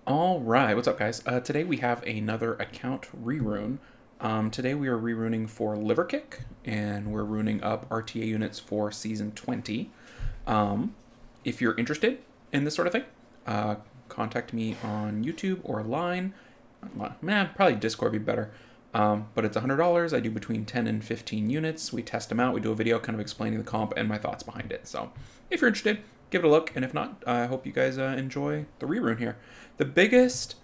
All right, what's up, guys? Today we have another account rerun. Today we are reruning for Liverkick, and we're runing up RTA units for Season 20. If you're interested in this sort of thing, contact me on YouTube or line. Probably Discord would be better. But it's $100. I do between 10 and 15 units. We test them out. We do a video kind of explaining the comp and my thoughts behind it. So if you're interested, give it a look. And if not, I hope you guys enjoy the rerun here. The biggest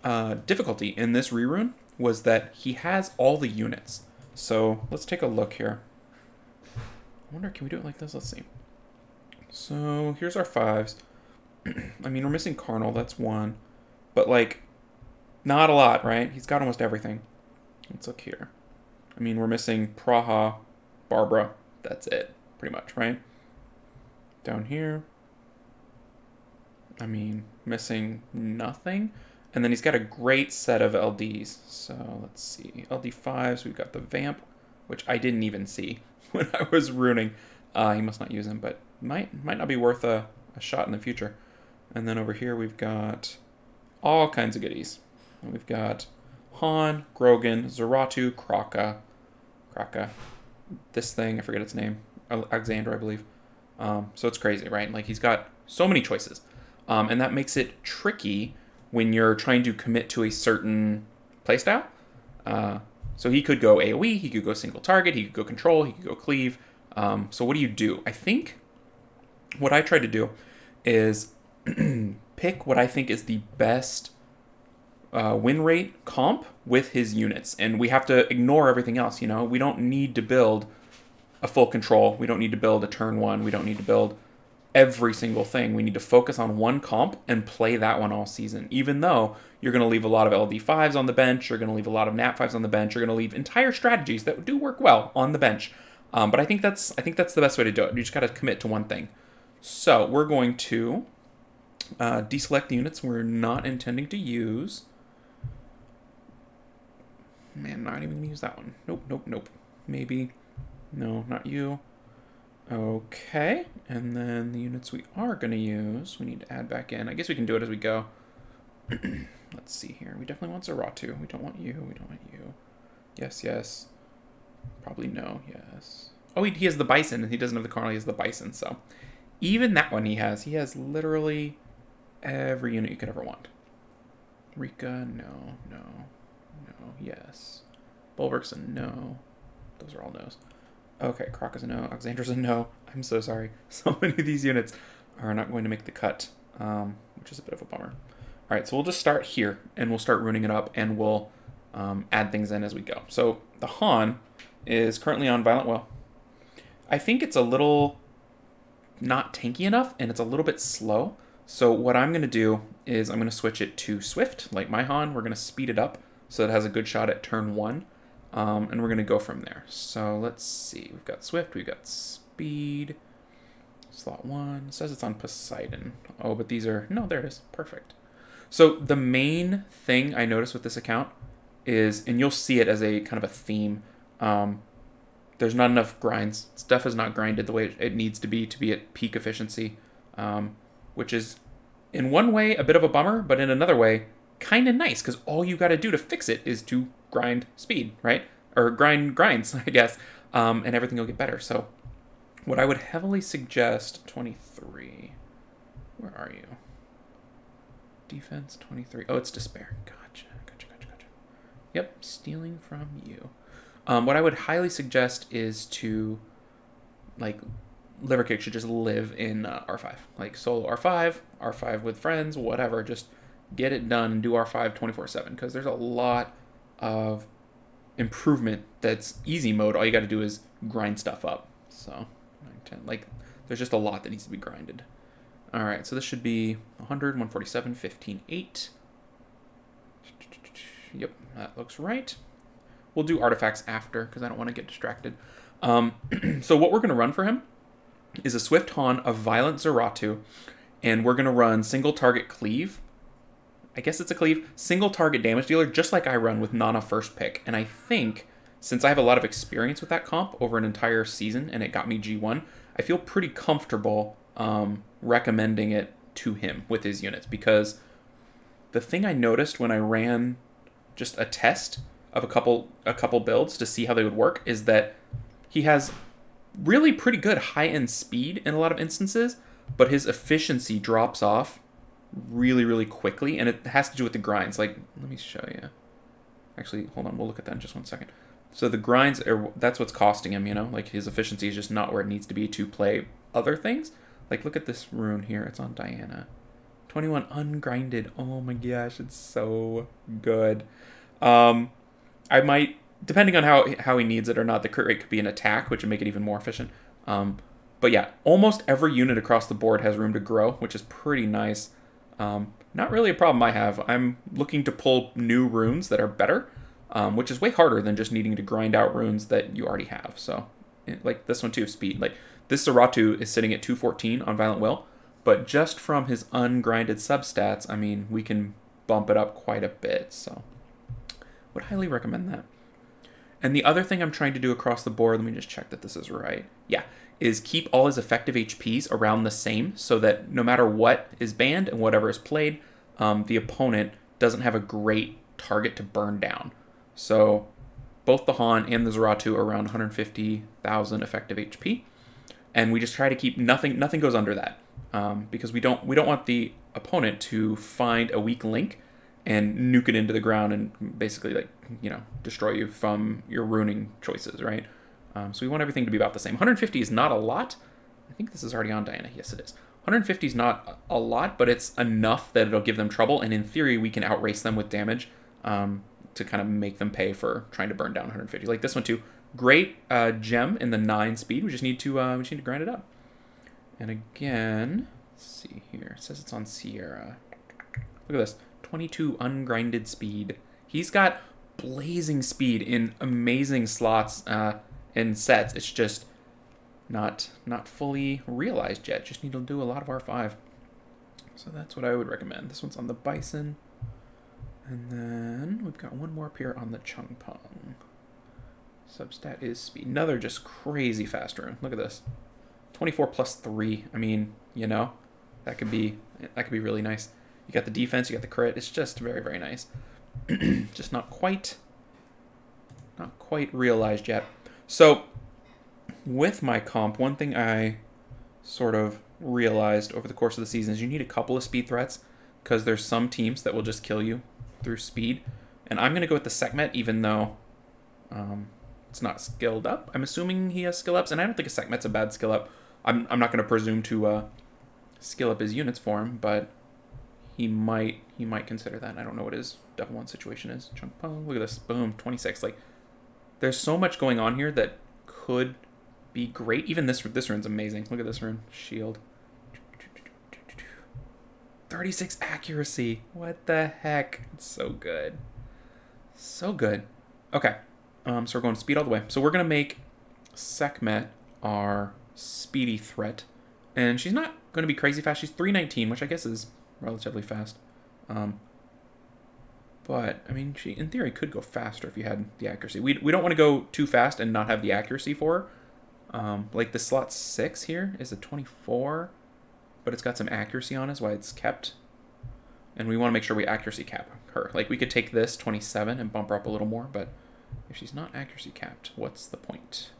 difficulty in this rerun was that he has all the units. So let's take a look here. I wonder, can we do it like this? Let's see. So here's our fives. I mean, we're missing Carnal. That's one. But, like, not a lot, right? He's got almost everything. Let's look here. I mean, we're missing Praha, Barbara. That's it, pretty much, right? Down here. I mean, missing nothing. And then he's got a great set of LDs. So let's see. LD5s, we've got the Vamp, which I didn't even see when I was ruining. He must not use him, but might not be worth a shot in the future. And then over here we've got all kinds of goodies. And we've got Han, Grogan, Zeratu, Kraka, this thing, I forget its name, Alexander, I believe. So it's crazy, right? Like, he's got so many choices. And that makes it tricky when you're trying to commit to a certain playstyle. So he could go AoE, he could go single target, he could go control, he could go cleave. So what do? I think what I tried to do is pick what I think is the best win rate comp with his units. And we have to ignore everything else, you know? We don't need to build a full control. We don't need to build a turn one. We don't need to build every single thing. We need to focus on one comp and play that one all season. Even though you're going to leave a lot of LD5s on the bench, you're going to leave a lot of NAT5s on the bench, you're going to leave entire strategies that do work well on the bench. But I think that's the best way to do it. You just got to commit to one thing. So we're going to deselect the units we're not intending to use. Man, not even going to use that one. Nope. Maybe. No, not you. Okay, and then the units we are going to use, we need to add back in. I guess we can do it as we go. Let's see here. We definitely want Zeratu. We don't want you. We don't want you. Yes. Probably no. Yes. Oh, he has the Bison, and he doesn't have the Carnal. He has the Bison, so even that one he has. He has literally every unit you could ever want. Rika, no. Yes. Bulwark's a no. Those are all no's. Okay, Kraka's a no. Alexander's a no. I'm so sorry. So many of these units are not going to make the cut, which is a bit of a bummer. All right, so we'll just start here, and we'll start ruining it up, and we'll add things in as we go. So the Han is currently on Violent Will. I think it's a little not tanky enough, and it's a little bit slow. So what I'm going to do is I'm going to switch it to Swift, like my Han. We're going to speed it up so it has a good shot at turn one. And we're going to go from there. So let's see. We've got Swift. We've got Speed. Slot 1. It says it's on Poseidon. Oh, but these are... No, there it is. Perfect. So the main thing I noticed with this account is, and you'll see it as a kind of a theme, there's not enough grinds. Stuff is not grinded the way it needs to be at peak efficiency, which is, in one way, a bit of a bummer, but in another way, kind of nice, because all you got to do to fix it is to grind speed, right? Or grinds, I guess, and everything will get better. So what I would heavily suggest, 23, where are you? Defense 23, oh, it's Despair. Gotcha. Yep, stealing from you. What I would highly suggest is to, like, Liverkick should just live in R5, like solo R5 with friends, whatever, just get it done and do R5 24/7, because there's a lot of improvement that's easy mode. All you got to do is grind stuff up. So 9, 10, like, there's just a lot that needs to be grinded. All right, so this should be 100, 147, 15, 8. Yep, that looks right. We'll do artifacts after because I don't want to get distracted. So what we're going to run for him is a Swift Han, a Violent Zeratu, and we're going to run single target cleave. I guess it's a cleave, single target damage dealer, just like I run with Nana first pick. And I think, since I have a lot of experience with that comp over an entire season and it got me G1, I feel pretty comfortable recommending it to him with his units, because the thing I noticed when I ran just a test of a couple builds to see how they would work is that he has really pretty good high-end speed in a lot of instances, but his efficiency drops off really, really quickly, and it has to do with the grinds. Like, let me show you. Actually, hold on, we'll look at that in just 1 second. So the grinds that's what's costing him, you know? Like, his efficiency is just not where it needs to be to play other things. Like, look at this rune here. It's on Diana. 21 ungrinded. Oh my gosh, it's so good. I might, depending on how he needs it or not, the crit rate could be an attack, which would make it even more efficient. But yeah, almost every unit across the board has room to grow, which is pretty nice. Not really a problem I have. I'm looking to pull new runes that are better, which is way harder than just needing to grind out runes that you already have. So, like this one too, speed. Like, this Zeratu is sitting at 214 on Violent Will, but just from his ungrinded substats, I mean, we can bump it up quite a bit, so would highly recommend that. And the other thing I'm trying to do across the board, let me just check that this is right. Yeah, is keep all his effective HPs around the same so that no matter what is banned and whatever is played, the opponent doesn't have a great target to burn down. So both the Han and the Zeratu are around 150,000 effective HP, and we just try to keep nothing goes under that, because we don't want the opponent to find a weak link and nuke it into the ground and basically, like, you know, destroy you from your ruining choices, right? So we want everything to be about the same. 150 is not a lot. I think this is already on Diana. Yes, it is. 150 is not a lot, but it's enough that it'll give them trouble, and in theory, we can outrace them with damage to kind of make them pay for trying to burn down 150. Like this one too. Great gem in the 9 speed. We just need to grind it up. And again, let's see here. It says it's on Sierra. Look at this. 22 ungrinded speed. He's got blazing speed in amazing slots and sets. It's just not fully realized yet. Just need to do a lot of R5. So that's what I would recommend. This one's on the Bison. And then we've got one more up here on the Chung Pong. Substat is speed. Another just crazy fast rune. Look at this. 24 plus 3. I mean, you know, that could be really nice. You got the defense, you got the crit. It's just very, very nice. Just not quite realized yet. So with my comp, one thing I sort of realized over the course of the season is you need a couple of speed threats, because there's some teams that will just kill you through speed. And I'm going to go with the Sekhmet, even though it's not skilled up. I'm assuming he has skill ups, and I don't think a Sekhmet's a bad skill up. I'm not going to presume to skill up his units for him, but he might consider that. I don't know what his Devil 1 situation is. Chunk Pong, look at this. Boom, 26. Like, there's so much going on here that could be great. Even this rune's amazing. Look at this rune. Shield. 36 accuracy. What the heck? It's so good. So good. Okay. So we're going to speed all the way. So we're going to make Sekhmet our speedy threat. And she's not going to be crazy fast. She's 319, which I guess is relatively fast. But, I mean, she, in theory, could go faster if you had the accuracy. We don't want to go too fast and not have the accuracy for her. Like, the slot 6 here is a 24, but it's got some accuracy on it, is why it's kept. And we want to make sure we accuracy cap her. Like, we could take this 27 and bump her up a little more, but if she's not accuracy capped, what's the point?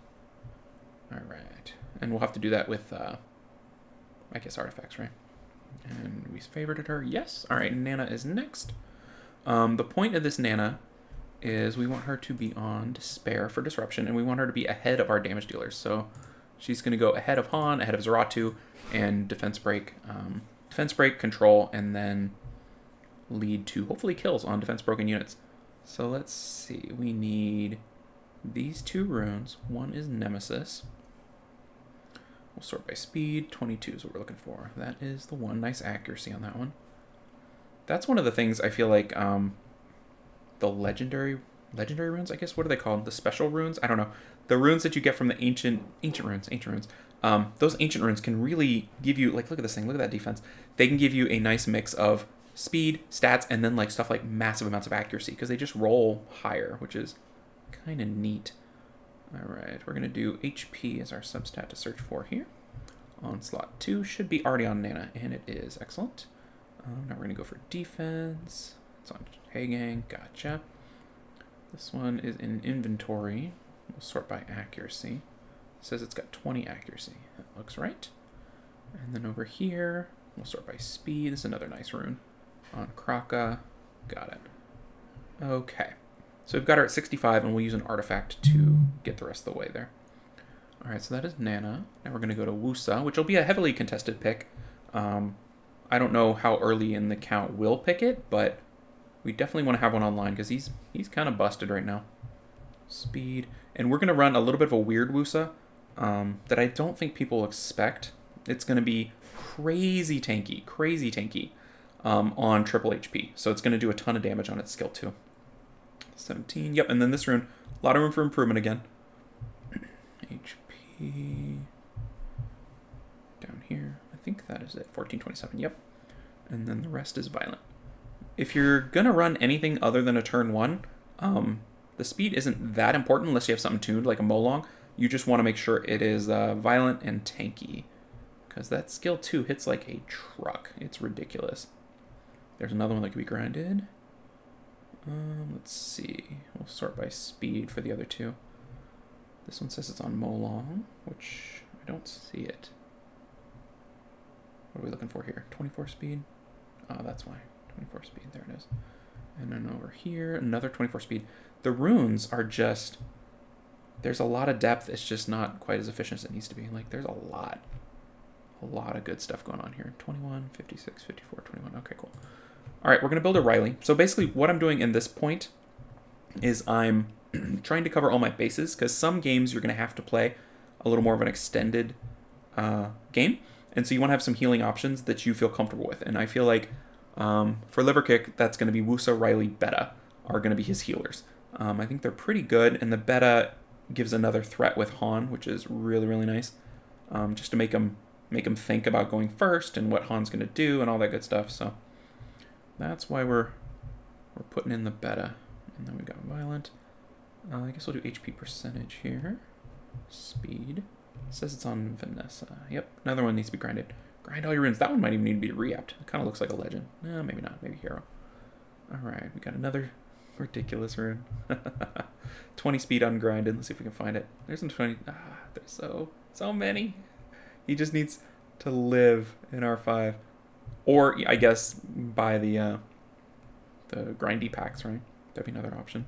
All right. And we'll have to do that with, I guess, artifacts, right? And we favorited her. Yes. All right, Nana is next. The point of this Nana is we want her to be on Despair for Disruption, and we want her to be ahead of our damage dealers. So she's going to go ahead of Han, ahead of Zeratu, and Defense Break. Defense Break, Control, and then lead to, hopefully, kills on Defense Broken units. So let's see. We need these 2 runes. One is Nemesis. We'll sort by speed. 22 is what we're looking for. That is the one. Nice accuracy on that one. That's one of the things I feel like the legendary runes, I guess. What are they called? The special runes? I don't know. The runes that you get from the ancient runes. Those ancient runes can really give you, like, look at this thing. Look at that defense. They can give you a nice mix of speed, stats, and then like stuff like massive amounts of accuracy, because they just roll higher, which is kind of neat. All right, we're going to do HP as our substat to search for here. On slot 2 should be already on Nana, and it is. Excellent. Now we're going to go for defense. It's on Hagang. Gotcha. This one is in inventory. We'll sort by accuracy. It says it's got 20 accuracy. That looks right. And then over here, we'll sort by speed. This is another nice rune. On Kraka. Got it. Okay. So we've got her at 65, and we'll use an artifact to get the rest of the way there. Alright, so that is Nana. Now we're going to go to Wusa, which will be a heavily contested pick. I don't know how early in the count we'll pick it, but we definitely want to have one online because he's kind of busted right now. Speed. And we're going to run a little bit of a weird Wusa that I don't think people expect. It's going to be crazy tanky on triple HP. So it's going to do a ton of damage on its skill 2. 17. Yep, and then this rune. A lot of room for improvement again. HP. Down here. I think that is it. 1427. Yep. And then the rest is violent. If you're going to run anything other than a turn 1, the speed isn't that important unless you have something tuned like a Molong. You just want to make sure it is violent and tanky. Because that skill 2 hits like a truck. It's ridiculous. There's another one that could be grinded. Let's see. We'll sort by speed for the other 2. This one says it's on Molong, which I don't see it. What are we looking for here? 24 speed? Oh, that's why. 24 speed. There it is. And then over here, another 24 speed. The runes are just... There's a lot of depth. It's just not quite as efficient as it needs to be. Like, there's a lot of good stuff going on here. 21, 56, 54, 21. Okay, cool. All right, we're going to build a Riley. So basically what I'm doing in this point is I'm trying to cover all my bases, because some games you're going to have to play a little more of an extended game. And so you want to have some healing options that you feel comfortable with. And I feel like for Liverkick, that's going to be Wusa, Riley, Beta are going to be his healers. I think they're pretty good. And the Beta gives another threat with Han, which is really, really nice. Just to make him think about going first and what Han's going to do and all that good stuff. So that's why we're putting in the Beta. And then we got Violent. I guess we'll do HP percentage here. Speed. It says it's on Vanessa. Yep, another one needs to be grinded. Grind all your runes. That one might even need to be re-upped. It kind of looks like a legend. No, maybe not. Maybe hero. Alright, we got another ridiculous rune. 20 speed ungrinded. Let's see if we can find it. There's some 20. There's so many. He just needs to live in R5. Or, I guess, buy the grindy packs, right? That'd be another option.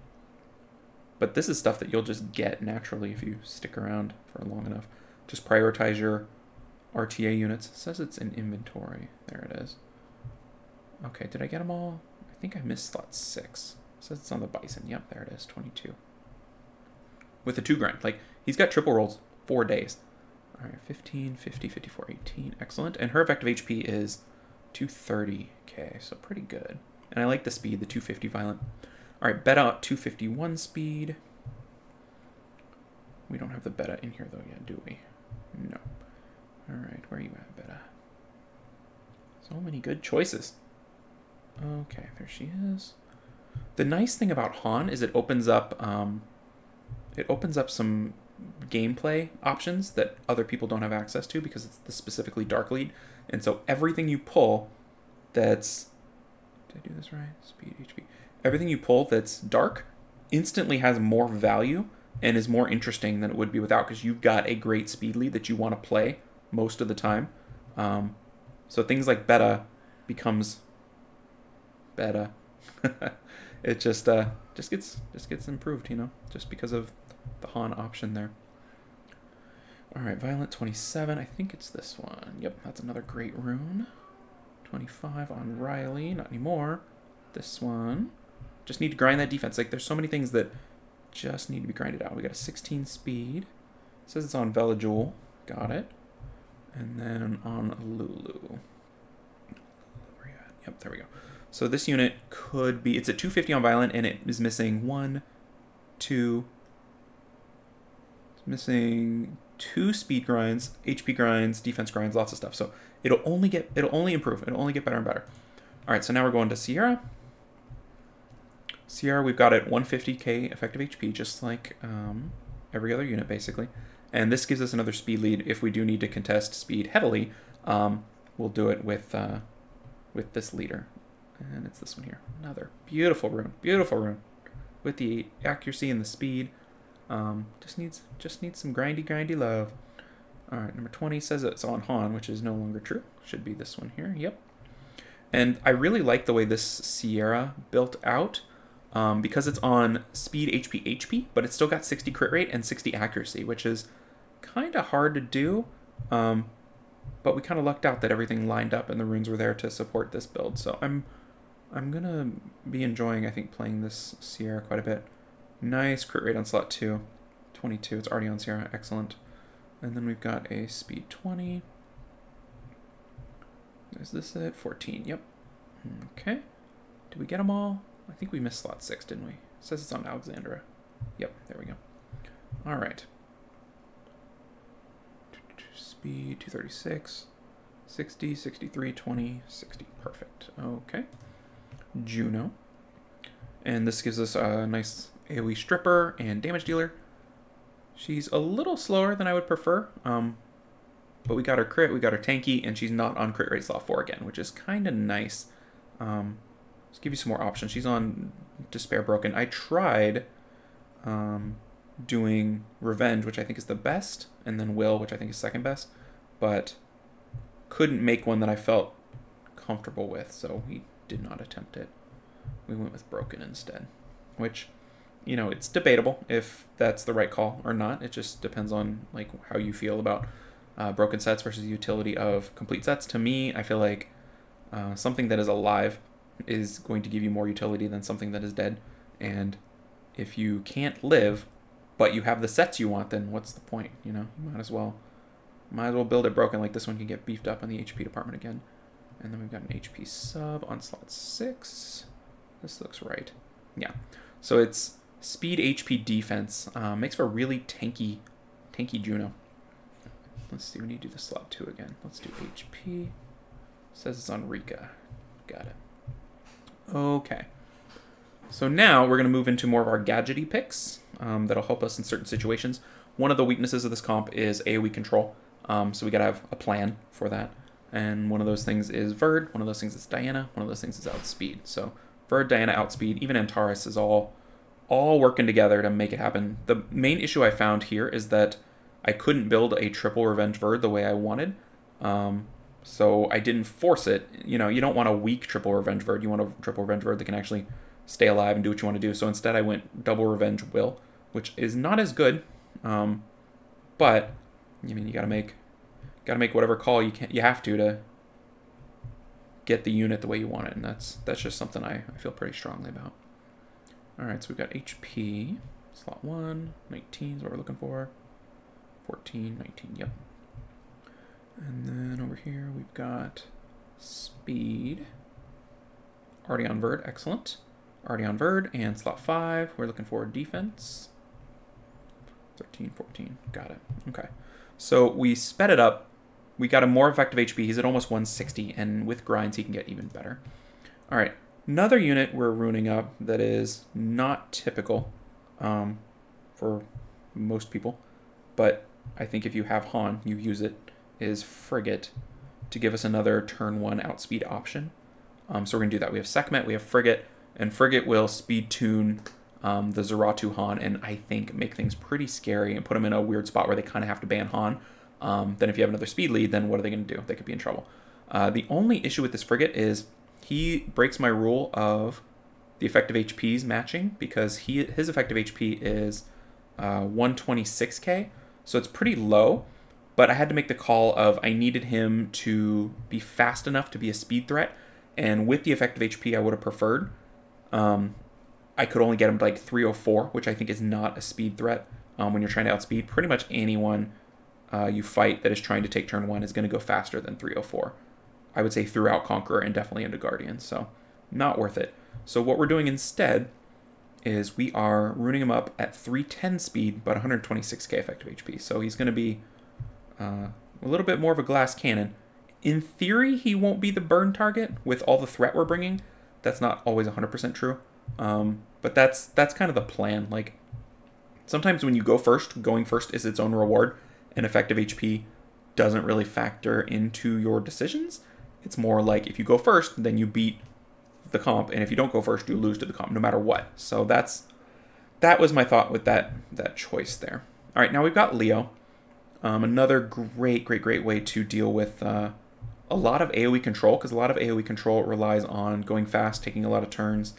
But this is stuff that you'll just get naturally if you stick around for long enough. Just prioritize your RTA units. It says it's in inventory. There it is. Okay, did I get them all? I think I missed slot 6. It says it's on the Bison. Yep, there it is, 22. With a 2 grind. Like, he's got triple rolls 4 days. All right, 15, 50, 54, 18. Excellent. And her effective HP is 230k, so pretty good. And I like the speed, the 250 violent. All right, Beta 251 speed. We don't have the Beta in here, though, yet, do we? No. All right, where are you at, Beta? So many good choices. Okay, there she is. The nice thing about Han is it opens up some gameplay options that other people don't have access to because it's the specifically dark lead. And so everything you pull that's... Did I do this right? Speed, HP. Everything you pull that's dark instantly has more value and is more interesting than it would be without, because you've got a great speed lead that you want to play most of the time. So things like Beta becomes Beta. It just gets improved, you know, just because of the Han option there. All right, Violent 27. I think it's this one. Yep, that's another great rune. 25 on Riley. Not anymore. This one. Just need to grind that defense. Like, there's so many things that just need to be grinded out. We got a 16 speed. It says it's on Velajul. Got it. And then on Lulu. Where are you at? Yep, there we go. So this unit could be... It's at 250 on Violent, and it is missing 1, 2... It's missing 2 speed grinds, HP grinds, defense grinds, lots of stuff. So it'll only improve. It'll only get better and better. All right, so now we're going to Sierra. Sierra, we've got it 150k effective HP, just like every other unit, basically. And this gives us another speed lead. If we do need to contest speed heavily, we'll do it with with this leader. And it's this one here. Another beautiful rune. Beautiful rune. With the accuracy and the speed. Just needs some grindy love. Alright, number 20 says it's on Han, which is no longer true. Should be this one here. Yep. And I really like the way this Sierra built out. Because it's on speed, HP, but it's still got 60 crit rate and 60 accuracy, which is kind of hard to do. But we kind of lucked out that everything lined up and the runes were there to support this build. So I'm gonna be enjoying, I think, playing this Sierra quite a bit. Nice crit rate on slot 2. 22, it's already on Sierra, excellent. And then we've got a speed 20. Is this it? 14, yep. Okay. Did we get them all? I think we missed slot 6, didn't we? It says it's on Alexandra. Yep, there we go. All right. Speed 236, 60, 63, 20, 60. Perfect. Okay. Juno. And this gives us a nice AoE stripper and damage dealer. She's a little slower than I would prefer. But we got her crit, we got her tanky, and she's not on crit rate slot 4 again, which is kind of nice. Let's give you some more options. She's on Despair Broken. I tried doing Revenge, which I think is the best, and then Will, which I think is second best, but couldn't make one that I felt comfortable with, so we did not attempt it. We went with Broken instead, which, you know, it's debatable if that's the right call or not. It just depends on like how you feel about broken sets versus the utility of complete sets. To me, I feel like something that is alive is going to give you more utility than something that is dead. And if you can't live, but you have the sets you want, then what's the point? You know, you might as well build it broken. Like this one can get beefed up in the HP department again. And then we've got an HP sub on slot 6. This looks right. Yeah. So it's speed, HP, defense. Makes for a really tanky Juno. Let's see, we need to do the slot 2 again. Let's do HP. Says it's on Rika. Got it. Okay. So now we're going to move into more of our gadgety picks that'll help us in certain situations. One of the weaknesses of this comp is AoE control. So we got to have a plan for that. And one of those things is Verd, one of those things is Diana, one of those things is Outspeed. So Verd, Diana, Outspeed, even Antares is all working together to make it happen. The main issue I found here is that I couldn't build a triple Revenge Verd the way I wanted. So I didn't force it. You know, you don't want a weak triple Revenge Verd. You want a triple Revenge Verd that can actually stay alive and do what you want to do. So instead I went double Revenge Will, which is not as good. But I mean, you gotta make whatever call you have to get the unit the way you want it, and that's just something I feel pretty strongly about. All right, so we've got HP, slot 1, 19 is what we're looking for. 14, 19, yep. And then over here we've got speed. Already on Verd, excellent. Already on Verd, and slot 5, we're looking for defense. 13, 14, got it. Okay, so we sped it up. We got a more effective HP. He's at almost 160, and with grinds he can get even better. All right, another unit we're ruining up that is not typical for most people, but I think if you have Han, you use it, is Frigate to give us another turn 1 outspeed option. So we're going to do that. We have Sekhmet, we have Frigate, and Frigate will speed tune the Zeratu Han, and I think make things pretty scary and put them in a weird spot where they kind of have to ban Han. Then if you have another speed lead, then what are they going to do? They could be in trouble. The only issue with this Frigate is he breaks my rule of the effective HPs matching, because his effective HP is 126k, so it's pretty low, but I had to make the call of I needed him to be fast enough to be a speed threat, and with the effective HP I would have preferred. I could only get him to like 304, which I think is not a speed threat when you're trying to outspeed. Pretty much anyone you fight that is trying to take turn 1 is going to go faster than 304. I would say throughout Conqueror and definitely into Guardian, so not worth it. So what we're doing instead is we are ruining him up at 310 speed, but 126k effective HP. So he's going to be a little bit more of a glass cannon. In theory, he won't be the burn target with all the threat we're bringing. That's not always 100% true, but that's kind of the plan. Like, sometimes when you go first, going first is its own reward, and effective HP doesn't really factor into your decisions. It's more like if you go first, then you beat the comp, and if you don't go first, you lose to the comp, no matter what. So that was my thought with that choice there. All right, now we've got Leo. Another great way to deal with a lot of AoE control, because a lot of AoE control relies on going fast, taking a lot of turns,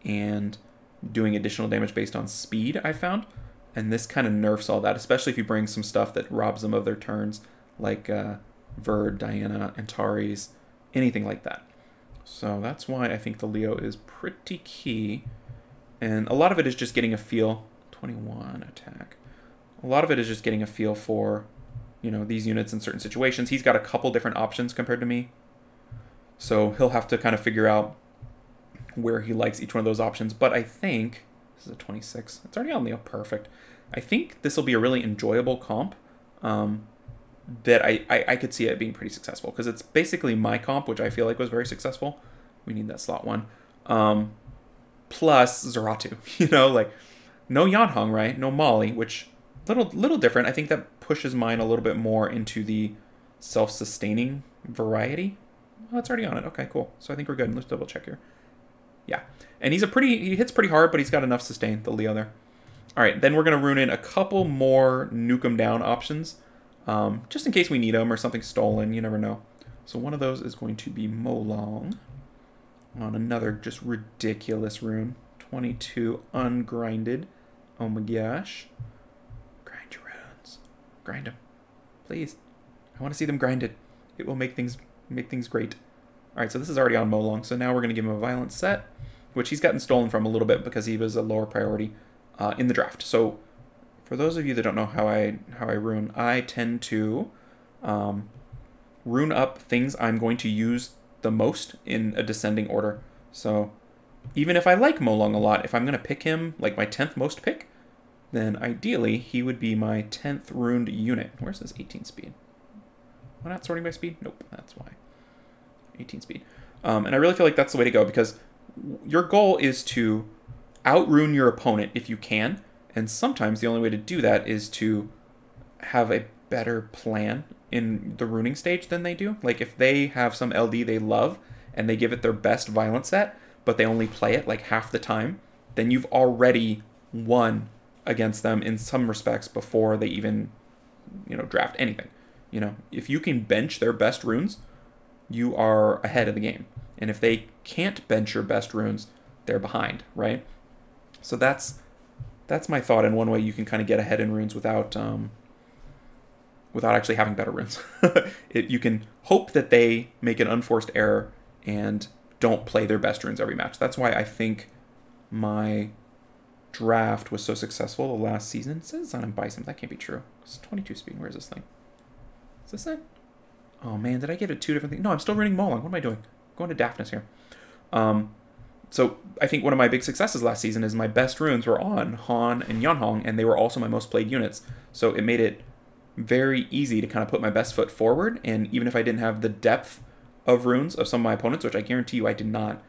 and doing additional damage based on speed, I found. And this kind of nerfs all that, especially if you bring some stuff that robs them of their turns, like Verd, Diana, Antares, anything like that. So that's why I think the Leo is pretty key. And a lot of it is just getting a feel. 21 attack. A lot of it is just getting a feel for, you know, these units in certain situations. He's got a couple different options compared to me. So he'll have to kind of figure out where he likes each one of those options. But I think, this is a 26. It's already on Leo. Perfect. I think this will be a really enjoyable comp that I could see it being pretty successful. Because it's basically my comp, which I feel like was very successful. We need that slot 1. Plus Zeratu. You know, like, no Yanhong, right? No Molly, which... Little different. I think that pushes mine a little bit more into the self-sustaining variety. Oh, it's already on it. Okay, cool. So I think we're good. Let's double check here. Yeah. And he hits pretty hard, but he's got enough sustain, the Leo there. All right, then we're going to rune in a couple more nuke 'em down options, just in case we need them or something's stolen. You never know. So one of those is going to be Molong on another just ridiculous rune. 22 ungrinded. Oh my gosh. Grind them, please. I want to see them grinded. It will make things great. All right, so this is already on Molong. So now we're going to give him a violent set, which he's gotten stolen from a little bit because he was a lower priority in the draft. So for those of you that don't know how I rune, I tend to rune up things I'm going to use the most in a descending order. So even if I like Molong a lot, if I'm going to pick him like my 10th most pick, then ideally he would be my 10th runed unit. Where's this 18 speed? Am I not sorting by speed? Nope, that's why. 18 speed. And I really feel like that's the way to go, because your goal is to outrune your opponent if you can, and sometimes the only way to do that is to have a better plan in the runing stage than they do. Like if they have some LD they love and they give it their best violent set, but they only play it like half the time, then you've already won against them in some respects before they even, you know, draft anything. You know, if you can bench their best runes, you are ahead of the game. And if they can't bench your best runes, they're behind, right? So that's my thought, and one way you can kind of get ahead in runes without actually having better runes. You can hope that they make an unforced error and don't play their best runes every match. That's why I think my draft was so successful the last season. It says it's on Bison. That can't be true. It's 22 speed. Where's this thing? Is this it? Oh man, did I give it 2 different things? No, I'm still running Molong. What am I doing? I'm going to Daphnis here. So I think one of my big successes last season is my best runes were on Han and Yanhong, and they were also my most played units. So it made it very easy to kind of put my best foot forward, and even if I didn't have the depth of runes of some of my opponents, which I guarantee you I did not,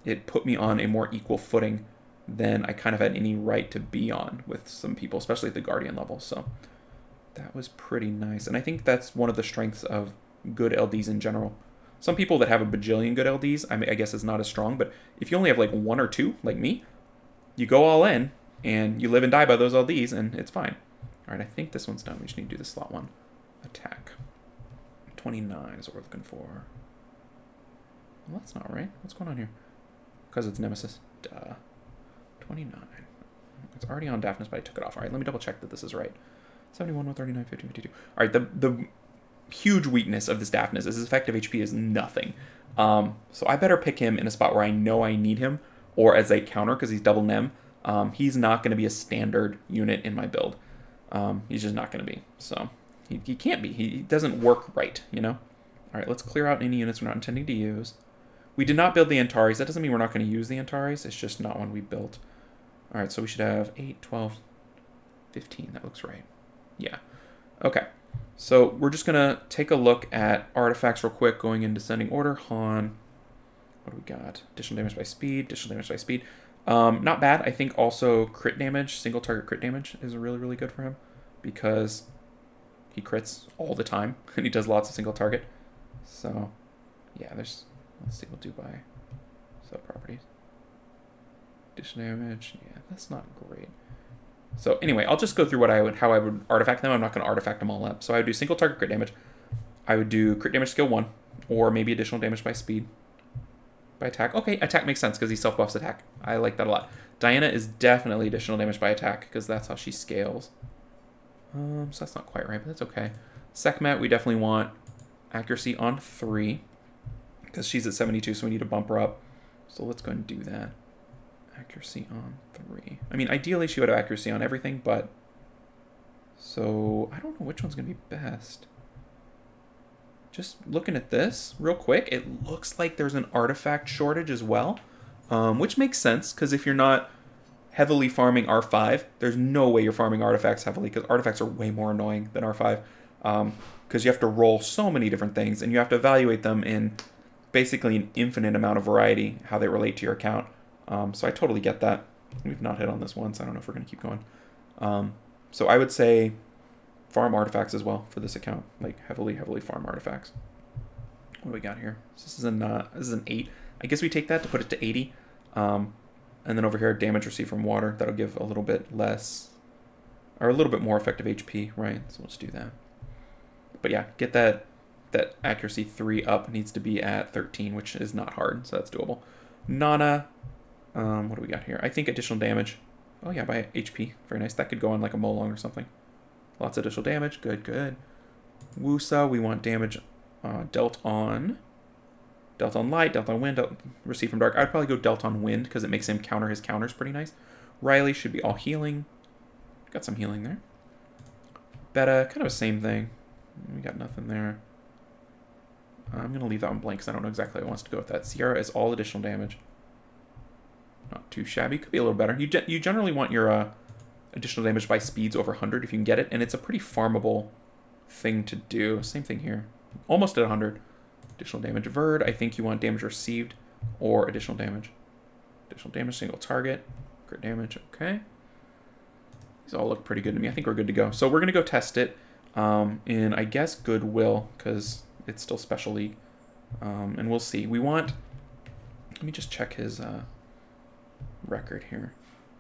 it put me on a more equal footing than I kind of had any right to be on with some people, especially at the Guardian level. So that was pretty nice. And I think that's one of the strengths of good LDs in general. Some people that have a bajillion good LDs, I guess is not as strong, but if you only have like 1 or 2, like me, you go all in and you live and die by those LDs and it's fine. All right, I think this one's done. We just need to do the slot 1. Attack. 29 is what we're looking for. Well, that's not right. What's going on here? Because it's Nemesis. Duh. 29. It's already on Daphnis, but I took it off. All right, let me double check that this is right. 71, 139, 15, 52. All right, the huge weakness of this Daphnis is his effective HP is nothing. So I better pick him in a spot where I know I need him, or as a counter because he's double Nem. He's not going to be a standard unit in my build. He's just not going to be. So he can't be. He doesn't work right, you know? All right, let's clear out any units we're not intending to use. We did not build the Antares. That doesn't mean we're not going to use the Antares. It's just not one we built. All right, so we should have 8, 12, 15. That looks right. Yeah. Okay. So we're just going to take a look at artifacts real quick, going in descending order. Han. What do we got? Additional damage by speed. Additional damage by speed. Not bad. I think also crit damage, single target crit damage is really, really good for him because he crits all the time and he does lots of single target. So Yeah, there's, let's see, we'll do by sub-properties. Additional damage, yeah, that's not great. So anyway, I'll just go through how I would artifact them. I'm not going to artifact them all up. So I would do single target crit damage. I would do crit damage skill 1, or maybe additional damage by speed. By attack. Okay, attack makes sense because he self-buffs attack. I like that a lot. Diana is definitely additional damage by attack because that's how she scales. So that's not quite right, but that's okay. Sekhmet, we definitely want accuracy on 3 because she's at 72, so we need to bump her up. So let's go ahead and do that. Accuracy on 3. I mean, ideally she would have accuracy on everything, but... So, I don't know which one's going to be best. Just looking at this real quick, it looks like there's an artifact shortage as well, which makes sense, because if you're not heavily farming R5, there's no way you're farming artifacts heavily, because artifacts are way more annoying than R5, because you have to roll so many different things, and you have to evaluate them in basically an infinite amount of variety, how they relate to your account. So I totally get that. We've not hit on this once. I don't know if we're going to keep going. So I would say farm artifacts as well for this account. Like heavily farm artifacts. What do we got here? So this is an 8. I guess we take that to put it to 80. And then over here, damage received from water. That'll give a little bit less, or a little bit more effective HP, right? So let's do that. But yeah, get that accuracy 3 up. Needs to be at 13, which is not hard, so that's doable. Nana. What do we got here? I think additional damage. Oh yeah, by HP. Very nice. That could go on like a Molong or something. Lots of additional damage. Good, good. Wusa, we want damage dealt on light, dealt on wind, received from dark. I'd probably go dealt on wind because it makes him counter his counters pretty nice. Riley should be all healing. Got some healing there. Beta, kind of the same thing. We got nothing there. I'm going to leave that one blank because I don't know exactly how it wants to go with that. Sierra is all additional damage. Not too shabby. Could be a little better. You generally want your additional damage by speeds over 100 if you can get it, and it's a pretty farmable thing to do. Same thing here. Almost at 100. Additional damage. Verd, I think you want damage received or additional damage. Additional damage, single target. Crit damage, okay. These all look pretty good to me. I think we're good to go. So we're going to go test it in, I guess, Goodwill, because it's still Special League. And we'll see. We want... Let me just check his... record here.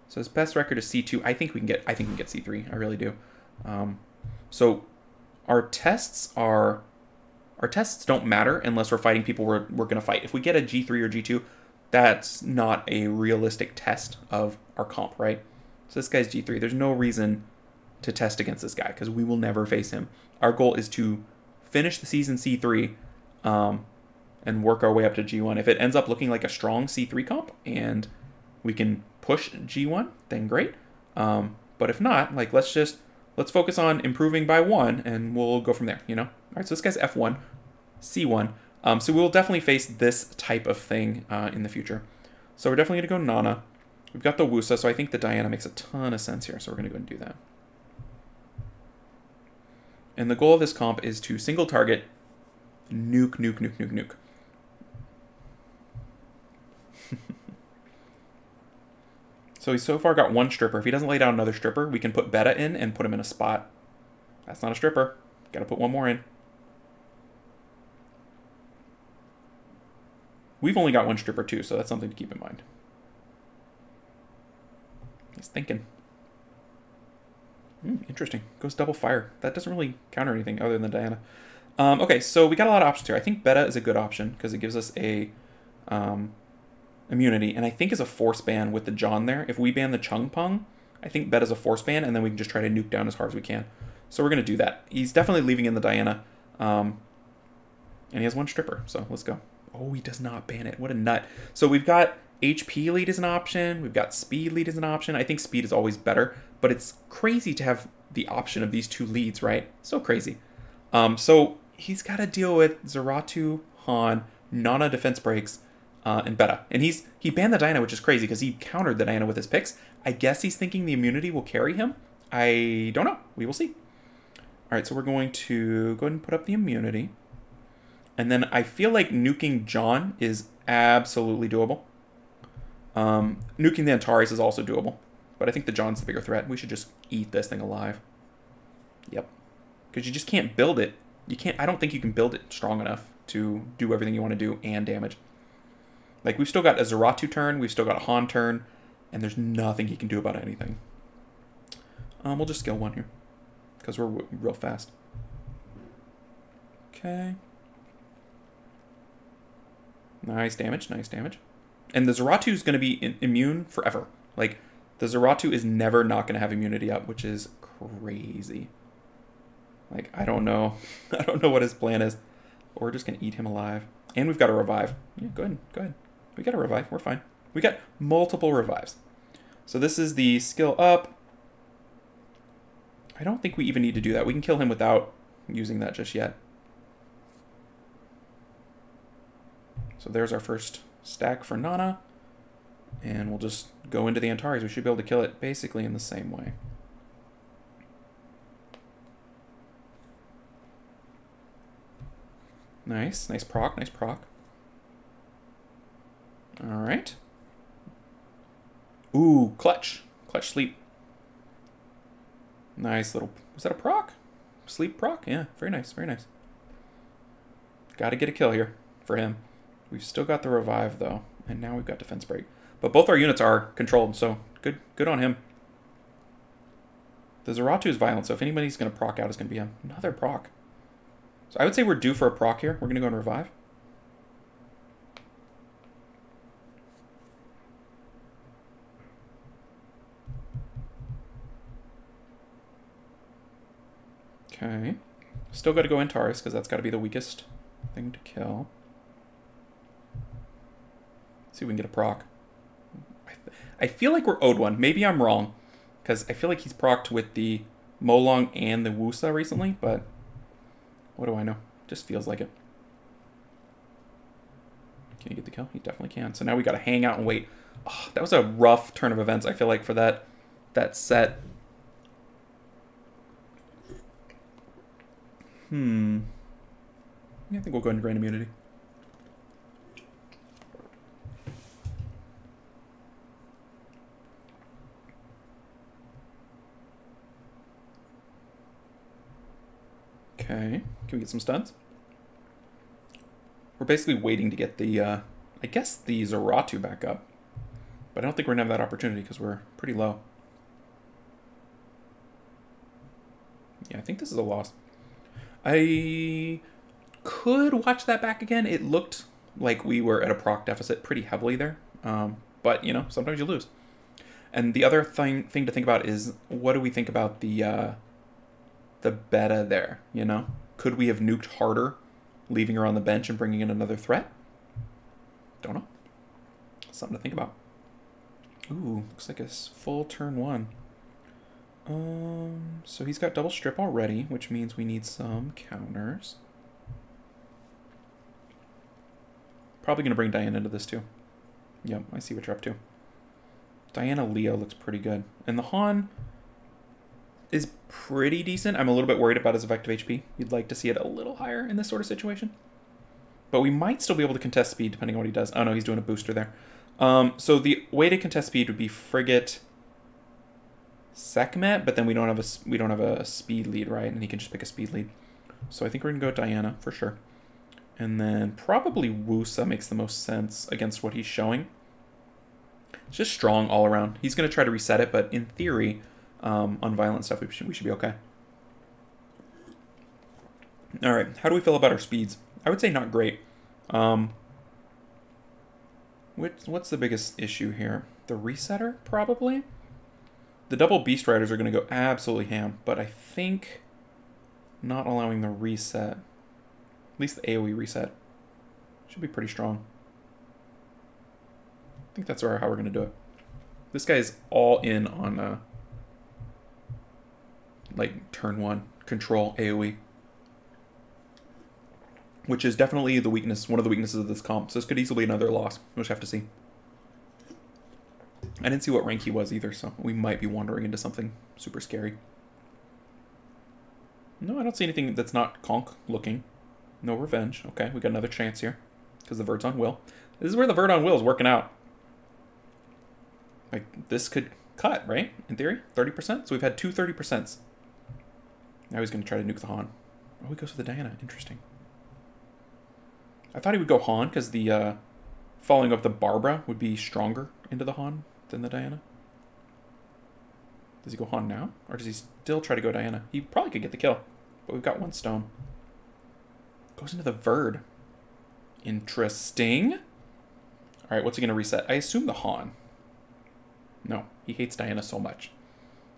So his best record is C2. I think we can get C3. I really do. So our tests don't matter unless we're fighting people we're going to fight. If we get a G3 or G2, that's not a realistic test of our comp, right? So this guy's G3. There's no reason to test against this guy because we will never face him. Our goal is to finish the season C3 and work our way up to G1. If it ends up looking like a strong C3 comp and we can push G1, then great. But if not, like let's focus on improving by 1 and we'll go from there, you know? All right, so this guy's F1, C1. So we'll definitely face this type of thing in the future. So we're definitely going to go Nana. We've got the Wusa, so I think the Diana makes a ton of sense here. So we're going to go and do that. And the goal of this comp is to single target, nuke, nuke, nuke, nuke, nuke. So he's so far got 1 stripper. If he doesn't lay down another stripper, we can put Beta in and put him in a spot. That's not a stripper. Got to put 1 more in. We've only got 1 stripper too, so that's something to keep in mind. He's thinking. Interesting. Goes double fire. That doesn't really counter anything other than Diana. Okay, so we got a lot of options here. I think Beta is a good option because it gives us a immunity, and I think is a force ban with the John there. If we ban the Chung Pung, I think Beta's a force ban, and then we can just try to nuke down as hard as we can. So we're going to do that. He's definitely leaving in the Diana, and he has 1 stripper, so let's go. Oh, he does not ban it. What a nut. So we've got HP lead as an option. We've got speed lead as an option. I think speed is always better, but it's crazy to have the option of these 2 leads, right? So crazy. So he's got to deal with Zeratu, Han, Nana defense breaks, and Beta. And he banned the Diana, which is crazy because he countered the Diana with his picks. I guess he's thinking the immunity will carry him. I don't know. We will see. All right, so we're going to go ahead and put up the immunity. And then I feel like nuking John is absolutely doable. Nuking the Antares is also doable. But I think the John's the bigger threat. We should just eat this thing alive. Yep. Because you just can't build it. I don't think you can build it strong enough to do everything you want to do and damage. Like, we've still got a Zeratu turn, we've still got a Han turn, and there's nothing he can do about anything. We'll just skill 1 here, because we're real fast. Okay. Nice damage, nice damage. And the Zeratu is going to be immune forever. Like, the Zeratu is never not going to have immunity up, which is crazy. Like, I don't know. I don't know what his plan is. But we're just going to eat him alive. And we've got a revive. Yeah, go ahead, go ahead. We got a revive, we're fine. We got multiple revives. So this is the skill up. I don't think we even need to do that. We can kill him without using that just yet. So there's our first stack for Nana. And we'll just go into the Antares. We should be able to kill it basically in the same way. Nice, nice proc, nice proc. Alright. Ooh, clutch. Clutch sleep. Nice little... Was that a proc? Sleep proc? Yeah, very nice, very nice. Gotta get a kill here for him. We've still got the revive, though. And now we've got defense break. But both our units are controlled, so good on him. The Zeratu is violent, so if anybody's going to proc out, it's going to be him. Another proc. So I would say we're due for a proc here. We're going to go and revive. Okay. Still got to go Antares, because that's got to be the weakest thing to kill. See if we can get a proc. I feel like we're owed one. Maybe I'm wrong, because I feel like he's procced with the Molong and the Wusa recently, but what do I know? Just feels like it. Can he get the kill? He definitely can. So now we got to hang out and wait. Oh, that was a rough turn of events, I feel like, for that set. Yeah, I think we'll go into Grand Immunity. Okay, can we get some stuns? We're basically waiting to get the, I guess the Zeratu back up. But I don't think we're going to have that opportunity because we're pretty low. Yeah, I think this is a loss. I could watch that back again. It looked like we were at a proc deficit pretty heavily there. But, you know, sometimes you lose. And the other thing to think about is, what do we think about the beta there, you know? Could we have nuked harder, leaving her on the bench and bringing in another threat? Don't know. Something to think about. Ooh, looks like a full turn 1. So he's got double strip already, which means we need some counters. Probably going to bring Diana into this too. Yep, I see what you're up to. Diana Leo looks pretty good. And the Han is pretty decent. I'm a little bit worried about his effective HP. You'd like to see it a little higher in this sort of situation. But we might still be able to contest speed depending on what he does. Oh no, he's doing a booster there. So the way to contest speed would be Frigate Sekhmet, but then we don't have a speed lead, right? And he can just pick a speed lead. So I think we're gonna go Diana for sure. And then probably Wusa makes the most sense against what he's showing. It's just strong all around. He's gonna try to reset it, but in theory, on violent stuff, we should be okay. All right, how do we feel about our speeds? I would say not great. What's the biggest issue here? The resetter, probably? The double Beast Riders are going to go absolutely ham, but I think not allowing the reset, at least the AoE reset, should be pretty strong. I think that's how we're going to do it. This guy is all in on, like, turn 1, control AoE. Which is definitely the weakness, one of the weaknesses of this comp. So this could easily be another loss. We'll just have to see. I didn't see what rank he was either, so we might be wandering into something super scary. No, I don't see anything that's not conk looking. No revenge. Okay, we got another chance here. Because the Verd's on will. This is where the Verd on will is working out. Like, this could cut, right? In theory? 30%? So we've had two 30%. Now he's going to try to nuke the Han. Oh, he goes for the Diana. Interesting. I thought he would go Han because the following of the Barbara would be stronger into the Han than the Diana. Does he go Han now? Or does he still try to go Diana? He probably could get the kill. But we've got one stone. Goes into the Verd. Interesting. Alright, what's he going to reset? I assume the Han. No, he hates Diana so much.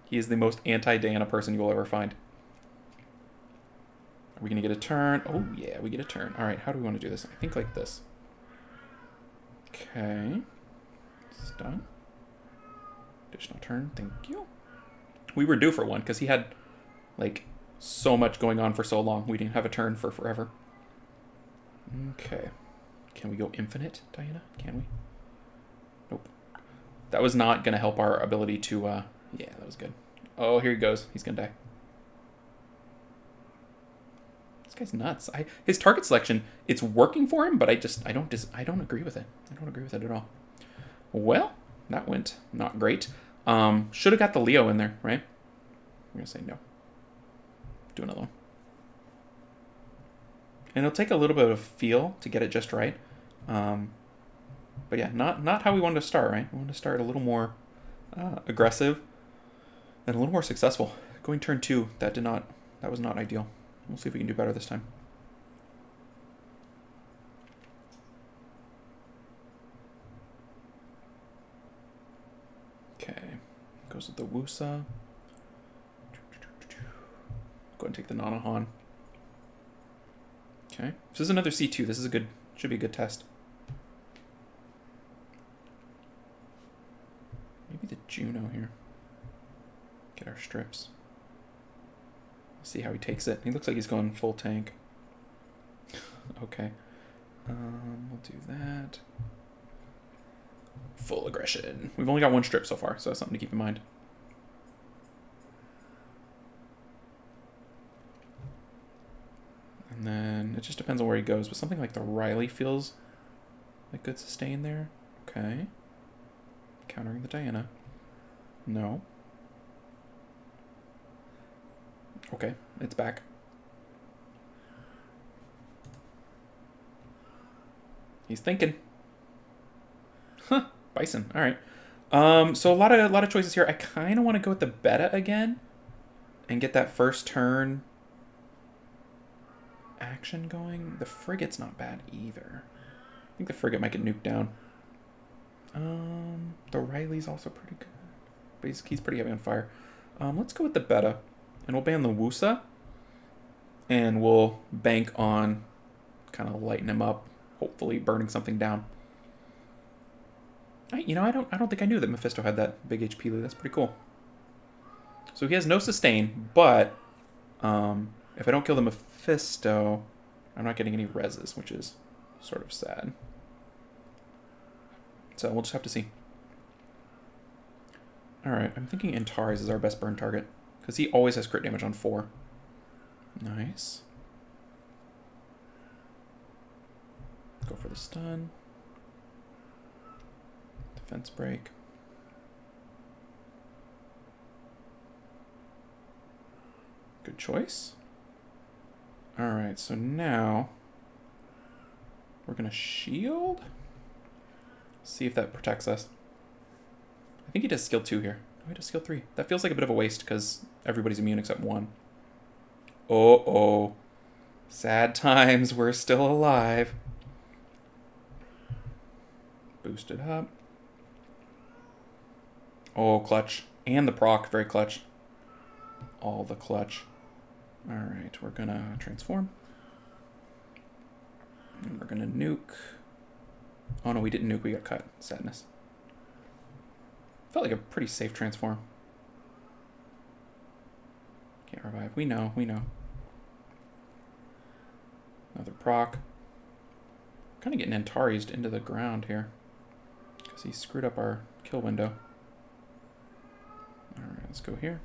He is the most anti-Diana person you will ever find. Are we going to get a turn? Oh, yeah, we get a turn. Alright, how do we want to do this? I think like this. Okay. Stun. Additional turn. Thank you. We were due for one because he had, like, so much going on for so long. We didn't have a turn for forever. Okay. Can we go infinite, Diana? Can we? Nope. That was not going to help our ability to, yeah, that was good. Oh, here he goes. He's going to die. This guy's nuts. His target selection, it's working for him, but I don't agree with it. I don't agree with it at all. Well, that went not great. Should have got the Leo in there, right? I'm going to say no. Do another one. And it'll take a little bit of feel to get it just right. But yeah, not how we wanted to start, right? We wanted to start a little more aggressive and a little more successful. Going turn 2, that was not ideal. We'll see if we can do better this time. Okay, goes with the Wusa. Go ahead and take the Nanahan. Okay, this is another C2. This is should be a good test. Maybe the Juno here. Get our strips. See how he takes it. He looks like he's going full tank. Okay. We'll do that. Full aggression. We've only got one strip so far, so that's something to keep in mind. And then it just depends on where he goes, but something like the Riley feels like good sustain there. Okay. Countering the Diana. No. Okay, it's back. He's thinking. Huh, Bison. All right. So a lot of choices here. I kind of want to go with the Beta again and get that first turn action going. The Frigate's not bad either. I think the Frigate might get nuked down. The Riley's also pretty good, but he's pretty heavy on fire. Let's go with the Beta. And we'll ban the Wusa, and we'll bank on kind of lighting him up, hopefully burning something down. I don't think I knew that Mephisto had that big HP loot. That's pretty cool. So he has no sustain, but if I don't kill the Mephisto, I'm not getting any reses, which is sort of sad. So we'll just have to see. All right, I'm thinking Antares is our best burn target, because he always has crit damage on 4. Nice. Go for the stun. Defense break. Good choice. Alright, so now we're going to shield. See if that protects us. I think he does skill 2 here. Oh, he does skill 3. That feels like a bit of a waste because everybody's immune except 1. Uh-oh. Sad times. We're still alive. Boost it up. Oh, clutch. And the proc. Very clutch. All the clutch. Alright, we're gonna transform. And we're gonna nuke. Oh no, we didn't nuke. We got cut. Sadness. Felt like a pretty safe transform. Can't revive. We know, we know. Another proc. Kind of getting Antares into the ground here. Because he screwed up our kill window. Alright, let's go here.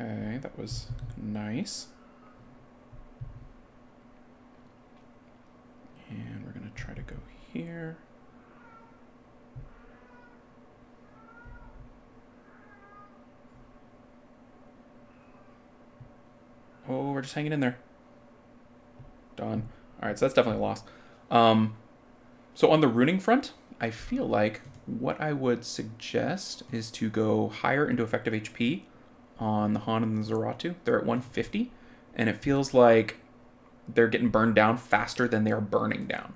Okay, that was nice. And we're going to try to go here. Oh, we're just hanging in there. Done. All right, so that's definitely a loss. So on the runing front, I feel like what I would suggest is to go higher into effective HP on the Han and the Zeratu. They're at 150, and it feels like they're getting burned down faster than they are burning down,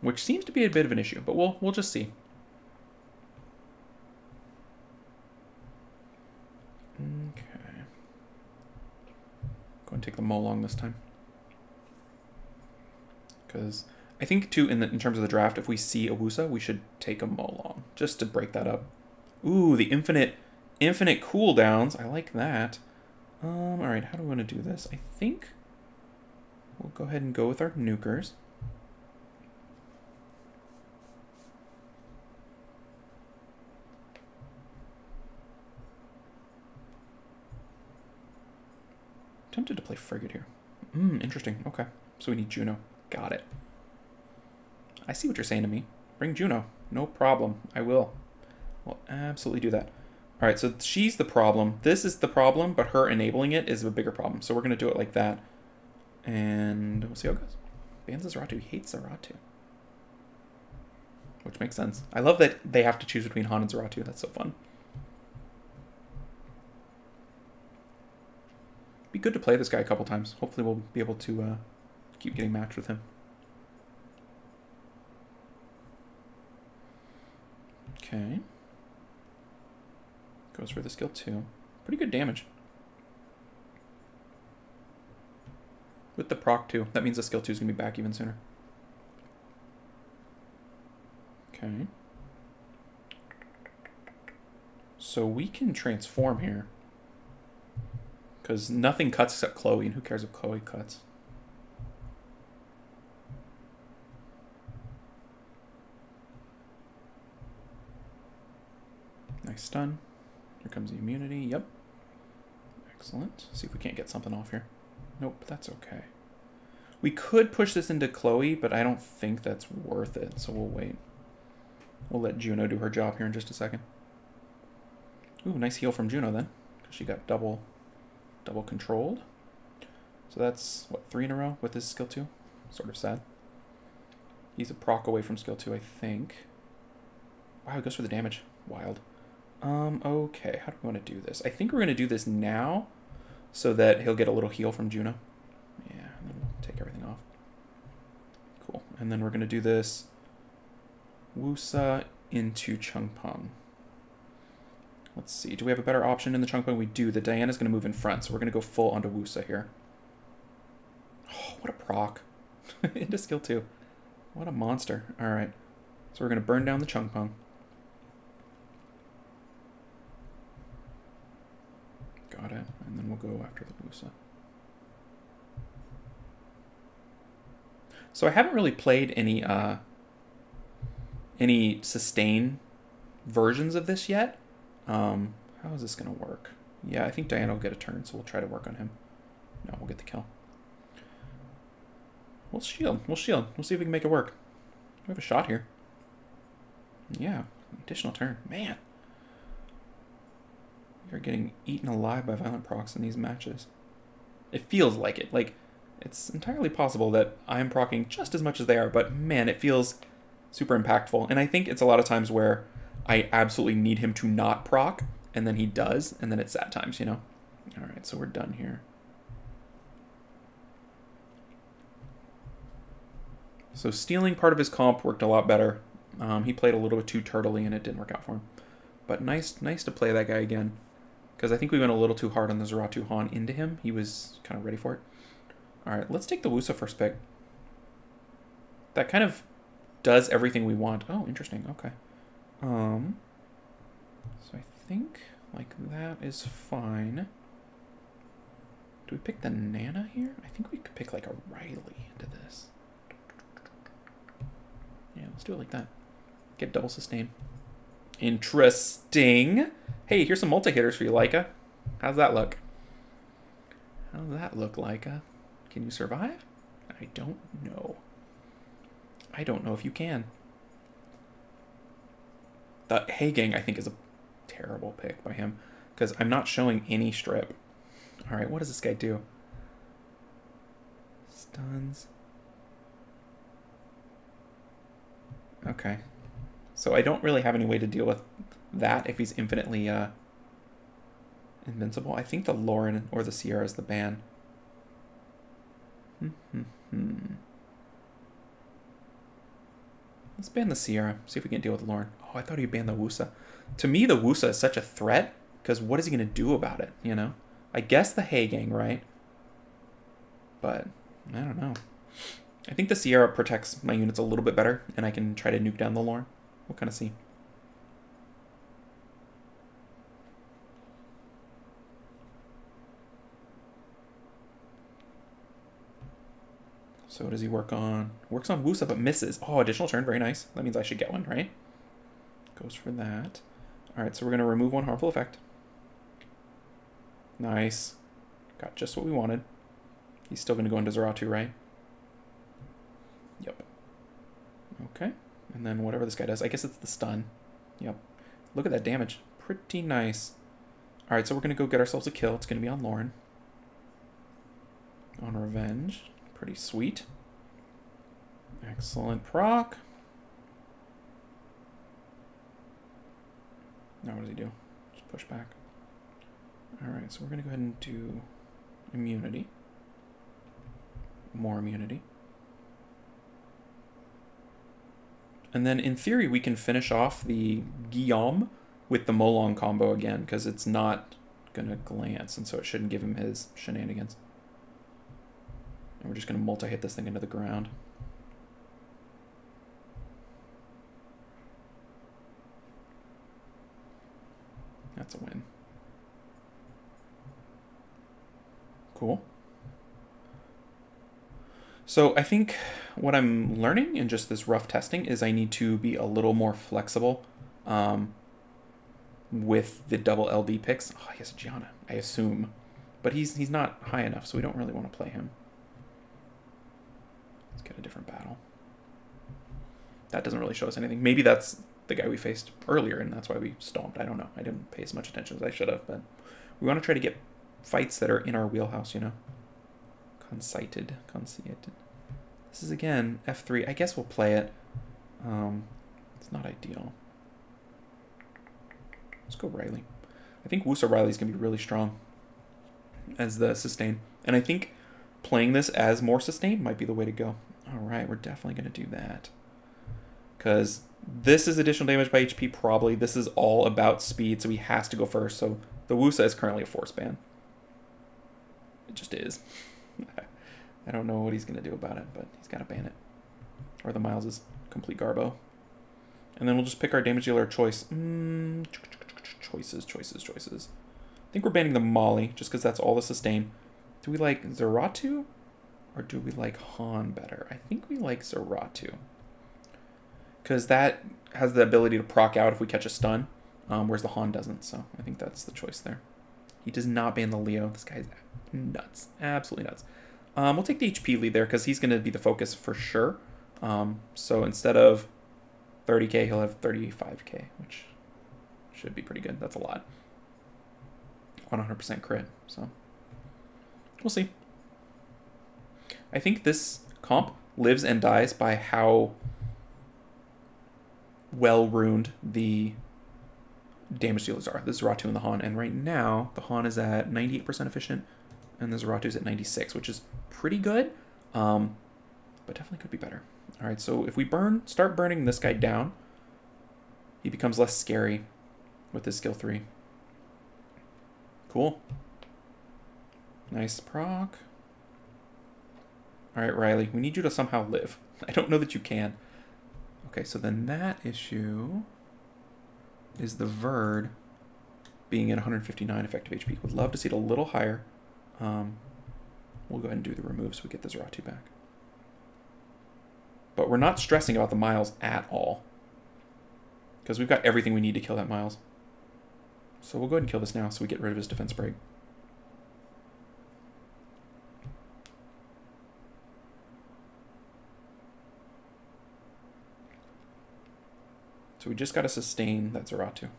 which seems to be a bit of an issue, but we'll just see. Okay. Go and take the Molong this time. Because I think, too, in terms of the draft, if we see a Wusa, we should take a Molong, just to break that up. Ooh, the infinite cooldowns. I like that. All right, how do we want to do this? I think we'll go ahead and go with our nukers. Tempted to play Frigate here. Interesting. Okay. So we need Juno. Got it. I see what you're saying to me. Bring Juno. No problem. I will. We'll absolutely do that. All right, so she's the problem. This is the problem, but her enabling it is a bigger problem. So we're going to do it like that. And we'll see how it goes. Bans Zeratu. He hates Zeratu. Which makes sense. I love that they have to choose between Han and Zeratu. That's so fun. Be good to play this guy a couple times. Hopefully we'll be able to keep getting matched with him. Okay. Goes for the skill 2. Pretty good damage. With the proc 2. That means the skill 2 is going to be back even sooner. Okay. So we can transform here. Because nothing cuts except Chloe, and who cares if Chloe cuts? Nice stun. Here comes the immunity. Yep. Excellent. See if we can't get something off here. Nope, that's okay. We could push this into Chloe, but I don't think that's worth it, so we'll wait. We'll let Juno do her job here in just a second. Ooh, nice heal from Juno then, because she got double controlled. So that's, what, 3 in a row with his skill 2? Sort of sad. He's a proc away from skill 2, I think. Wow, he goes for the damage. Wild. Okay, how do we want to do this? I think we're going to do this now so that he'll get a little heal from Juno. Yeah, and then we'll take everything off. Cool. And then we're going to do this Wusa into Changpeng. Let's see. Do we have a better option in the Changpeng? We do. The Diana's going to move in front, so we're going to go full onto Wusa here. Oh, what a proc. Into skill 2. What a monster. All right. So we're going to burn down the Changpeng. Got it. And then we'll go after the Wusa. So I haven't really played any sustain versions of this yet. How is this going to work? Yeah, I think Diana will get a turn, so we'll try to work on him. No, we'll get the kill. We'll shield. We'll shield. We'll see if we can make it work. We have a shot here. Yeah, additional turn. Man. We are getting eaten alive by violent procs in these matches. It feels like it. Like, it's entirely possible that I'm procking just as much as they are, but man, it feels super impactful. And I think it's a lot of times where I absolutely need him to not proc, and then he does, and then it's sad times, you know? Alright, so we're done here. So stealing part of his comp worked a lot better. He played a little bit too turtley, and it didn't work out for him. But nice to play that guy again. Because I think we went a little too hard on the Zeratu Han into him. He was kind of ready for it. Alright, let's take the Wusa first pick. That kind of does everything we want. Oh, interesting. Okay. So I think like that is fine. Do we pick the Nana here? I think we could pick like a Riley into this. Yeah, let's do it like that. Get double sustain. Interesting. Hey, here's some multi-hitters for you, Leica. How's that look? How's that look, Leica? Can you survive? I don't know. I don't know if you can. The Hey Gang, I think, is a terrible pick by him because I'm not showing any strip. All right, what does this guy do? Stuns. Okay. So I don't really have any way to deal with that if he's infinitely invincible. I think the Lauren or the Sierra is the ban. Let's ban the Sierra. See if we can deal with Lauren. Oh, I thought he'd ban the Wusa. To me, the Wusa is such a threat because what is he going to do about it, you know? I guess the Hay Gang, right? But I don't know. I think the Sierra protects my units a little bit better, and I can try to nuke down the Lauren. We'll kind of see. So what does he work on? Works on Wusa, but misses. Oh, additional turn. Very nice. That means I should get one, right? Goes for that. All right, so we're going to remove one harmful effect. Nice. Got just what we wanted. He's still going to go into Zeratu, right? Yep. Okay. And then whatever this guy does, I guess it's the stun. Yep. Look at that damage. Pretty nice. All right, so we're going to go get ourselves a kill. It's going to be on Lauren. On Revenge. Pretty sweet. Excellent proc. Now what does he do? Just push back. Alright, so we're going to go ahead and do immunity. More immunity. And then in theory we can finish off the Guillaume with the Molong combo again because it's not going to glance and so it shouldn't give him his shenanigans. And we're just going to multi-hit this thing into the ground. That's a win. Cool. So I think what I'm learning in just this rough testing is I need to be a little more flexible with the double LB picks. Oh, he has Gianna, I assume. But he's not high enough, so we don't really want to play him. Let's get a different battle. That doesn't really show us anything. Maybe that's the guy we faced earlier, and that's why we stomped. I don't know. I didn't pay as much attention as I should have, but we want to try to get fights that are in our wheelhouse, you know? Conceited. This is, again, F3. I guess we'll play it. It's not ideal. Let's go Riley. I think Wusa Riley's going to be really strong as the sustain. And I think playing this as more sustain might be the way to go. All right, we're definitely going to do that. Because this is additional damage by HP, probably. This is all about speed, so he has to go first. So the Wusa is currently a force ban. It just is. I don't know what he's going to do about it, but he's got to ban it. Or the Miles is complete garbo. And then we'll just pick our damage dealer choice. Choices. I think we're banning the Molly, just because that's all the sustain. Do we like Zeratu? Or do we like Han better? I think we like Zeratu. Because that has the ability to proc out if we catch a stun, whereas the Han doesn't. So I think that's the choice there. He does not ban the Leo. This guy's nuts. Absolutely nuts. We'll take the HP lead there because he's going to be the focus for sure. So instead of 30k, he'll have 35k, which should be pretty good. That's a lot. 100% crit, so we'll see. I think this comp lives and dies by how well ruined the damage dealers are. The Zeratu and the Han. And right now, the Han is at 98% efficient, and the Zeratu is at 96, which is pretty good, but definitely could be better. All right, so if we start burning this guy down, he becomes less scary with his skill 3. Cool. Nice proc. All right, Riley, we need you to somehow live. I don't know that you can. Okay, so then that issue is the Verd being at 159 effective HP. Would love to see it a little higher. We'll go ahead and do the remove so we get the Zeratu back. But we're not stressing about the Miles at all, because we've got everything we need to kill that Miles. So we'll go ahead and kill this now so we get rid of his defense break. So we just got to sustain that Zeratu.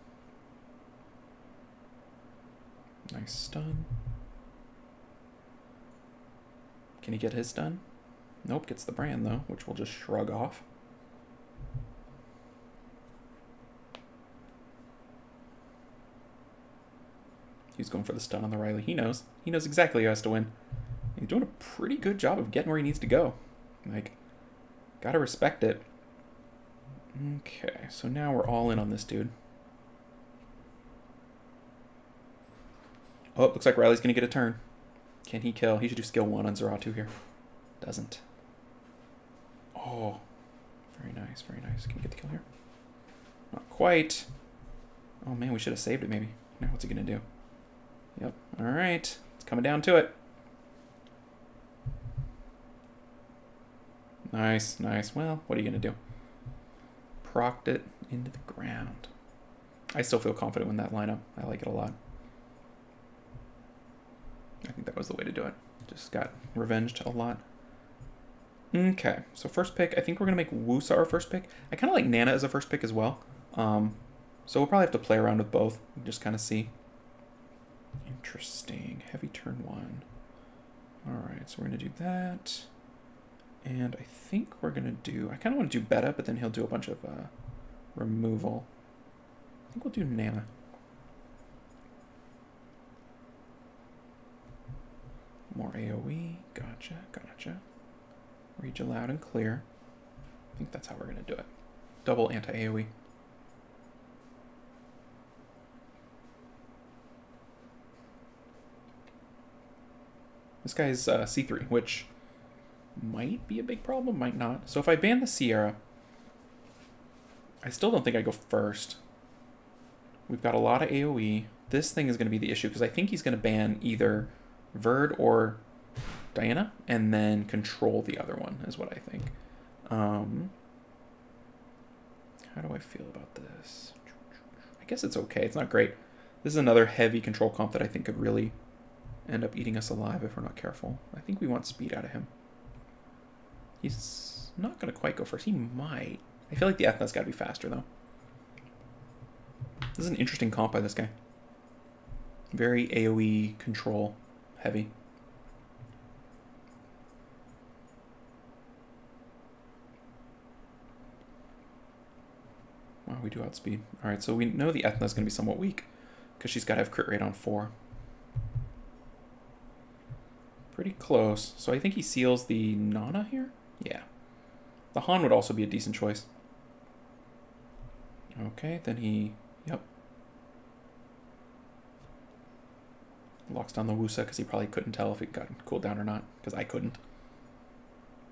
Nice stun. Can he get his stun? Nope, gets the brand though, which we'll just shrug off. He's going for the stun on the Riley. He knows. He knows exactly who has to win. He's doing a pretty good job of getting where he needs to go. Like, gotta respect it. Okay, so now we're all in on this dude. Oh, looks like Riley's gonna get a turn. Can he kill? He should do skill 1 on Zeratu here. Doesn't. Oh, very nice, very nice. Can we get the kill here? Not quite. Oh man, we should have saved it maybe. Now what's he gonna do? Yep, alright. It's coming down to it. Nice, nice. Well, what are you gonna do? Procced it into the ground. I still feel confident in that lineup. I like it a lot. I think that was the way to do it. Just got revenged a lot. Okay, so first pick. I think we're going to make Wusa our first pick. I kind of like Nana as a first pick as well. So we'll probably have to play around with both and just kind of see. Interesting. Heavy turn 1. Alright, so we're going to do that. And I think we're going to do... I kind of want to do Beta, but then he'll do a bunch of removal. I think we'll do Nana. More AoE. Gotcha, gotcha. Read you loud and clear. I think that's how we're going to do it. Double anti-AoE. This guy's C3, which might be a big problem, might not. So if I ban the Sierra, I still don't think I go first. We've got a lot of AoE. This thing is going to be the issue, because I think he's going to ban either Verd or Diana, and then control the other one, is what I think. How do I feel about this? I guess it's okay. It's not great. This is another heavy control comp that I think could really end up eating us alive if we're not careful. I think we want speed out of him. He's not going to quite go first. He might. I feel like the Ethna's got to be faster, though. This is an interesting comp by this guy. Very AoE control heavy. Wow, we do outspeed. Alright, so we know the Ethna's going to be somewhat weak because she's got to have crit rate on 4. Pretty close. So I think he seals the Nana here? Yeah. The Han would also be a decent choice. Okay, then he... Yep. Locks down the Wusa because he probably couldn't tell if it got cooled down or not, because I couldn't.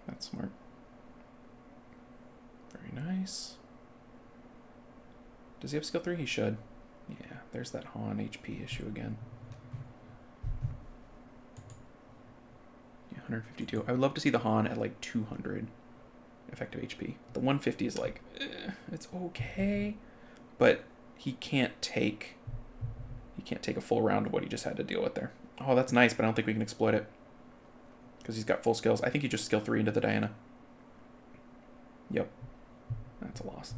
That's smart. Very nice. Does he have skill 3? He should. Yeah, there's that Han HP issue again. Yeah, 152. I would love to see the Han at like 200 effective HP. The 150 is like, it's okay, but he can't take a full round of what he just had to deal with there. Oh, that's nice, but I don't think we can exploit it because he's got full skills. I think he just skill 3 into the Diana. Yep, that's a loss.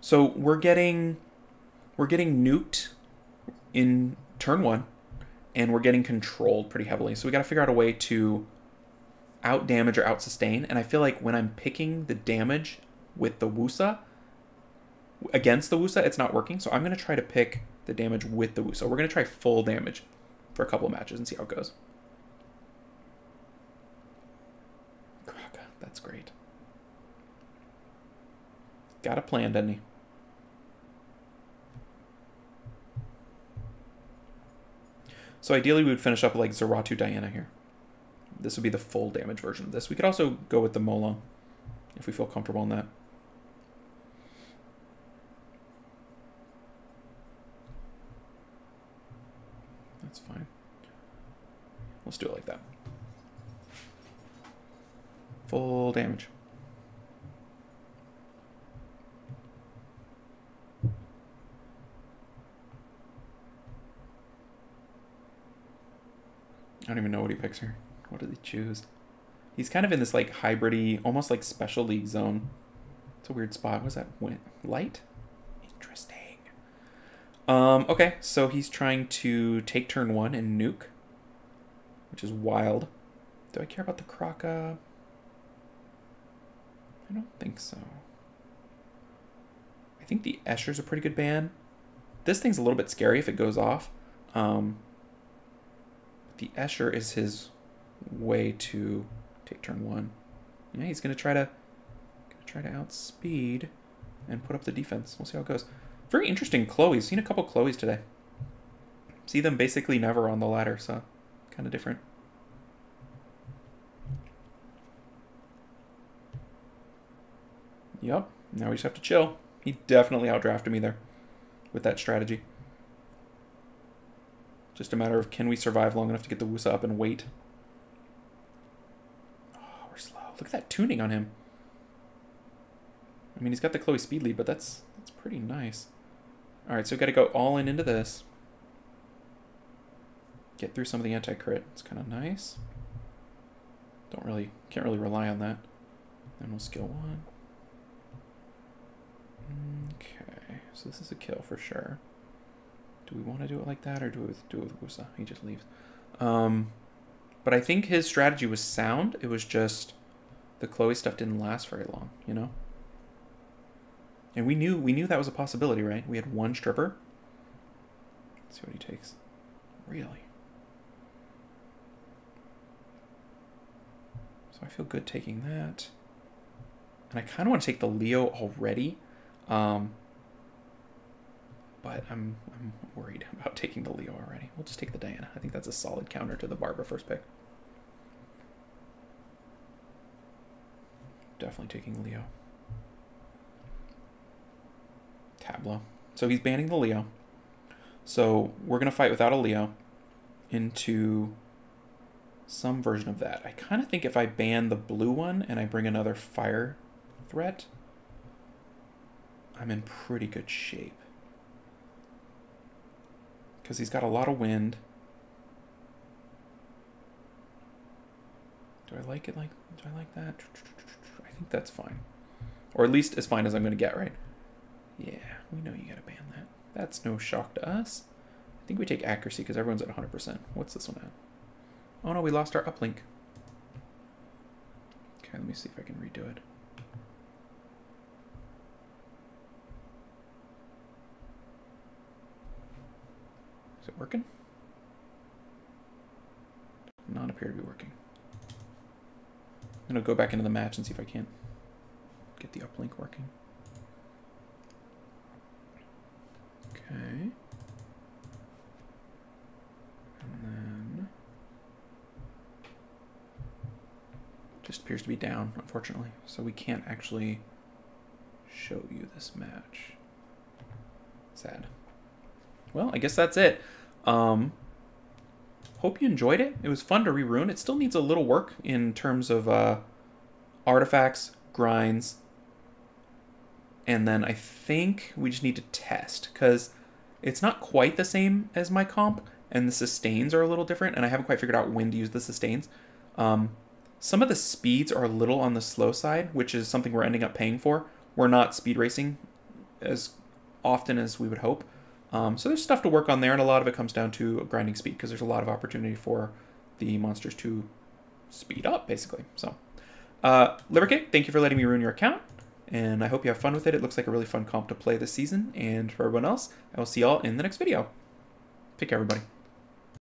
So we're getting nuked in turn 1, and we're getting controlled pretty heavily. So we got to figure out a way to out damage or out sustain. And I feel like when I'm picking the damage with the Wusa against the Wusa, it's not working. So I'm going to try to pick the damage with the Wusa. We're going to try full damage for a couple of matches and see how it goes. Kraka, that's great. Got a plan, doesn't he? So ideally we would finish up like Zeratu Diana here. This would be the full damage version of this. We could also go with the Molong if we feel comfortable in that. That's fine. Let's do it like that. Full damage. I don't even know what he picks here. What did he choose? He's kind of in this like hybrid-y, almost like special league zone. It's a weird spot. What's that? Light? Interesting. Okay, so he's trying to take turn 1 and nuke, which is wild. Do I care about the Kraka? I don't think so. I think the Escher's a pretty good ban. This thing's a little bit scary if it goes off. The Escher is his way to take turn 1. Yeah, he's gonna try to outspeed and put up the defense. We'll see how it goes. Very interesting Chloes. Seen a couple Chloes today. See them basically never on the ladder, so kind of different. Yep. Now we just have to chill. He definitely outdrafted me there with that strategy. Just a matter of, can we survive long enough to get the Wusa up and wait? Oh, we're slow. Look at that tuning on him. I mean, he's got the Chloe speed lead, but that's pretty nice. All right, so we've got to go all in into this. Get through some of the anti-crit. It's kind of nice. Can't really rely on that. Then we'll skill 1. Okay, so this is a kill for sure. Do we want to do it like that, or do it with Wusa? He just leaves. But I think his strategy was sound. It was just the Chloe stuff didn't last very long, you know? And we knew that was a possibility, right? We had 1 stripper. Let's see what he takes. Really? So I feel good taking that. And I kind of want to take the Leo already. But I'm worried about taking the Leo already. We'll just take the Diana. I think that's a solid counter to the Barbara first pick. Definitely taking Leo. Tableau. So he's banning the Leo. So we're going to fight without a Leo into some version of that. I kind of think if I ban the blue one and I bring another fire threat, I'm in pretty good shape. Because he's got a lot of wind. Do I like it like, do I like that? I think that's fine. Or at least as fine as I'm going to get, right? Yeah, we know you got to ban that. That's no shock to us. I think we take accuracy because everyone's at 100%. What's this one at? Oh no, we lost our uplink. Okay, let me see if I can redo it. Is it working? Does not appear to be working. I'm going to go back into the match and see if I can't get the uplink working. Okay. And then just appears to be down, unfortunately. So we can't actually show you this match. Sad. Well, I guess that's it. Hope you enjoyed it. It was fun to re-rune. It still needs a little work in terms of artifacts, grinds, and then I think we just need to test because it's not quite the same as my comp, and the sustains are a little different, and I haven't quite figured out when to use the sustains. Some of the speeds are a little on the slow side, which is something we're ending up paying for. We're not speed racing as often as we would hope. So there's stuff to work on there, and a lot of it comes down to grinding speed because there's a lot of opportunity for the monsters to speed up, basically. So, Livercake, thank you for letting me ruin your account, and I hope you have fun with it. It looks like a really fun comp to play this season, and for everyone else, I will see y'all in the next video. Take care, everybody.